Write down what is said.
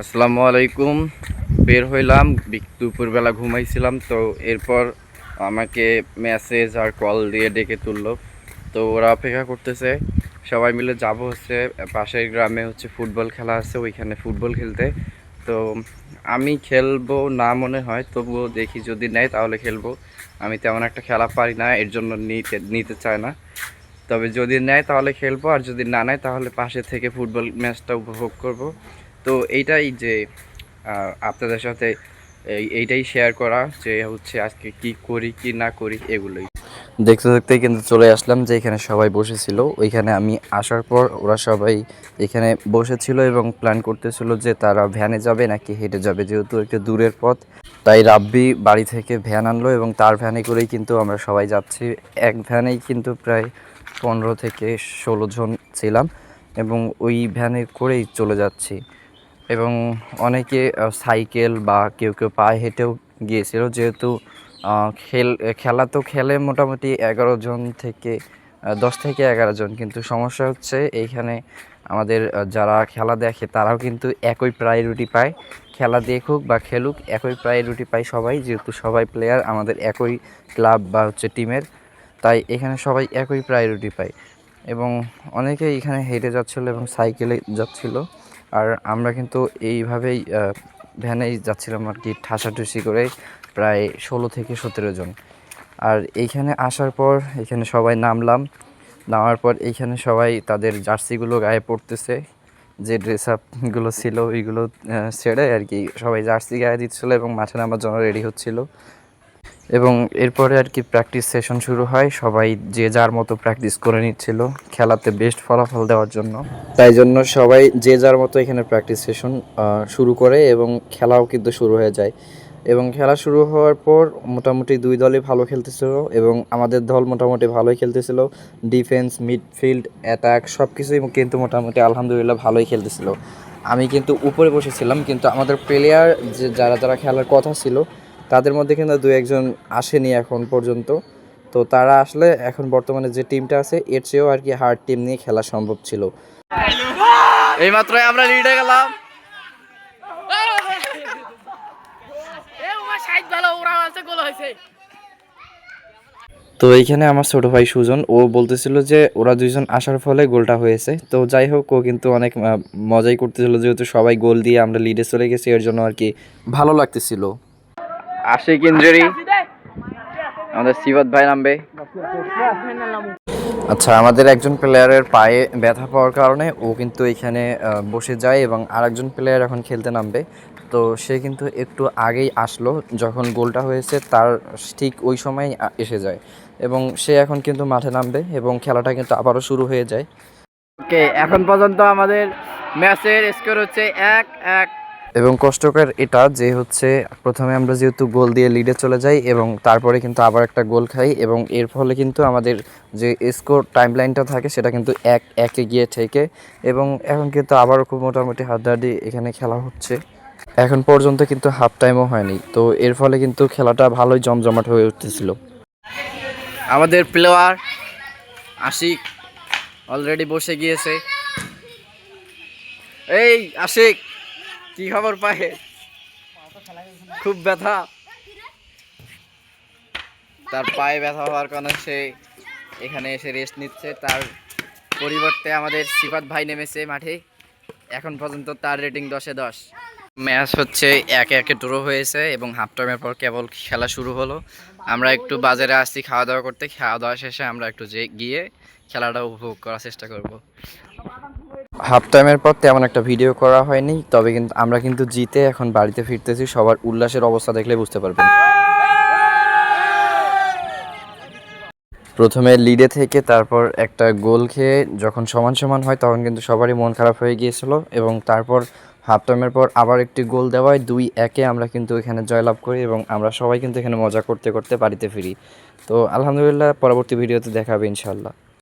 আসসালামু আলাইকুম। বের হইলাম, দুপুরবেলা ঘুমাইছিলাম, তো এরপর আমাকে মেসেজ আর কল দিয়ে ডেকে তুললো। তো ওরা অপেক্ষা করতেছে, সবাই মিলে যাব হচ্ছে পাশের গ্রামে হচ্ছে ফুটবল খেলা আছে, ওইখানে ফুটবল খেলতে। তো আমি খেলবো না মনে হয়, তবুও দেখি যদি নেয় তাহলে খেলবো। আমি তেমন একটা খেলা পারি না, এর জন্য নিতে নিতে চায় না। তবে যদি নেয় তাহলে খেলবো, আর যদি না নেয় তাহলে পাশে থেকে ফুটবল ম্যাচটা উপভোগ করব। তো এইটাই যে আপনাদের সাথে এইটাই শেয়ার করা যে হচ্ছে আজকে কি করি কি না করি এগুলোই। দেখতে দেখতে কিন্তু চলে আসলাম যে এখানে সবাই বসেছিল। ওইখানে আমি আসার পর ওরা সবাই এখানে বসেছিল এবং প্ল্যান করতেছিল যে তারা ভ্যানে যাবে নাকি হেঁটে যাবে, যেহেতু একটু দূরের পথ। তাই রাব্বি বাড়ি থেকে ভ্যান আনলো এবং তার ভ্যানে করেই কিন্তু আমরা সবাই যাচ্ছি। এক ভ্যানেই কিন্তু প্রায় 15 থেকে 16 জন ছিলাম এবং ওই ভ্যানে করেই চলে যাচ্ছি। এবং অনেকে সাইকেল বা কেউ কেউ পায়ে হেঁটেও গিয়েছিল, যেহেতু খেলা তো খেলে মোটামুটি 11 জন থেকে 10 থেকে 11 জন। কিন্তু সমস্যা হচ্ছে এইখানে আমাদের যারা খেলা দেখে তারাও কিন্তু একই প্রায়োরিটি পায়, খেলা দেখুক বা খেলুক একই প্রায়োরিটি পায় সবাই, যেহেতু সবাই প্লেয়ার আমাদের একই ক্লাব বা হচ্ছে টিমের। তাই এখানে সবাই একই প্রায়োরিটি পায় এবং অনেকেই এখানে হেঁটে যাচ্ছিলো এবং সাইকেলে যাচ্ছিলো। আর আমরা কিন্তু এইভাবেই ভ্যানেই যাচ্ছিলাম আর কি, ঠাসাঠুসি করে প্রায় 16 থেকে 17 জন। আর এইখানে আসার পর এখানে সবাই নামার পর এইখানে সবাই তাদের জার্সিগুলো গায়ে পড়তেছে, যে ড্রেস আপগুলো ছিল ওইগুলো ছেড়ে আর কি সবাই জার্সি গায়ে দিচ্ছিলো এবং মাঠে নামার জন্য রেডি হচ্ছিল। এবং এরপরে আর কি প্র্যাকটিস সেশন শুরু হয়, সবাই যে যার মতো প্র্যাকটিস করে নিচ্ছিল খেলাতে বেস্ট ফলাফল দেওয়ার জন্য। তাই জন্য সবাই যে যার মতো এখানে প্র্যাকটিস সেশন শুরু করে এবং খেলাও কিন্তু শুরু হয়ে যায়। এবং খেলা শুরু হওয়ার পর মোটামুটি দুই দলই ভালো খেলতেছিল এবং আমাদের দল মোটামুটি ভালোই খেলতেছিল। ডিফেন্স, মিডফিল্ড, অ্যাটাক সব কিছুই কিন্তু মোটামুটি আলহামদুলিল্লাহ ভালোই খেলতেছিল। আমি কিন্তু উপরে বসেছিলাম, কিন্তু আমাদের প্লেয়ার যে যারা যারা খেলার কথা ছিল তাদের মধ্যে কিন্তু দু একজন আসেনি এখন পর্যন্ত। তো তারা আসলে এখন বর্তমানে যে টিমটা আছে এর চেয়েও আর কি হার্ড টিম নিয়ে খেলা সম্ভব ছিল। এইমাত্রই আমরা লিডে গেলাম। তো এইখানে আমার ছোট ভাই সুজন ও বলতেছিল যে ওরা দুইজন আসার ফলে গোলটা হয়েছে। তো যাই হোক, ও কিন্তু অনেক মজাই করতেছিল, যেহেতু সবাই গোল দিয়ে আমরা লিডে চলে গেছি, এর জন্য আর কি ভালো লাগতেছিল। আশিক ইনজুরি, আমাদের সিবাত ভাই নামবে। আচ্ছা, আমাদের একজন প্লেয়ারের পায়ে ব্যথা পাওয়ার কারণে ও কিন্তু এখানে বসে যায় এবং আরেকজন প্লেয়ার এখন খেলতে নামবে। তো সে কিন্তু একটু আগেই আসলো, যখন গোলটা হয়েছে তার ঠিক ওই সময় এসে যায় এবং সে এখন কিন্তু মাঠে নামবে এবং খেলাটা কিন্তু আবারও শুরু হয়ে যায়। ওকে, এখন পর্যন্ত আমাদের ম্যাচের স্কোর হচ্ছে 1-1। এবং কষ্টকর এটা যে হচ্ছে প্রথমে আমরা যেহেতু গোল দিয়ে লিডে চলে যাই এবং তারপরে কিন্তু আবার একটা গোল খাই এবং এর ফলে কিন্তু আমাদের যে স্কোর টাইমলাইনটা থাকে সেটা কিন্তু 1-1 গিয়ে থেকে এবং এখন কিন্তু আবারও খুব মোটামুটি হাড্ডাহাড্ডি এখানে খেলা হচ্ছে। এখন পর্যন্ত কিন্তু হাফ টাইমও হয়নি, তো এর ফলে কিন্তু খেলাটা ভালোই জমজমাট হয়ে উঠতেছিল। আমাদের প্লেয়ার আশিক অলরেডি বসে গিয়েছে। এই আশিক, কি খবর? পায়ে খুব ব্যথা, তার পায়ে ব্যথা হওয়ার কারণে সে এখানে এসে রেস্ট নিচ্ছে। তার পরিবর্তে আমাদের সিফাত ভাই নেমেছে মাঠে। এখন পর্যন্ত তার রেটিং 10-10। ম্যাচ হচ্ছে 1-1 ড্র হয়েছে এবং হাফ টাইমের পর কেবল খেলা শুরু হলো। আমরা একটু বাজারে আসছি খাওয়া দাওয়া করতে, খাওয়া দাওয়া শেষে আমরা একটু গিয়ে খেলাটা উপভোগ করার চেষ্টা করব। হাফ টাইমের পর তেমন একটা ভিডিও করা হয়নি, তবে কিন্তু আমরা কিন্তু জিতে এখন বাড়িতে ফিরতেছি। সবার উল্লাসের অবস্থা দেখলে বুঝতে পারবেন। প্রথমে লিডে থেকে তারপর একটা গোল খেয়ে যখন সমান সমান হয় তখন কিন্তু সবারই মন খারাপ হয়ে গিয়েছিল এবং তারপর হাফ টাইমের পর আবার একটি গোল দেওয়ায় 2-1 আমরা কিন্তু এখানে জয়লাভ করি এবং আমরা সবাই কিন্তু এখানে মজা করতে করতে বাড়িতে ফিরি। তো আলহামদুলিল্লাহ, পরবর্তী ভিডিওতে দেখা হবে ইনশাআল্লাহ।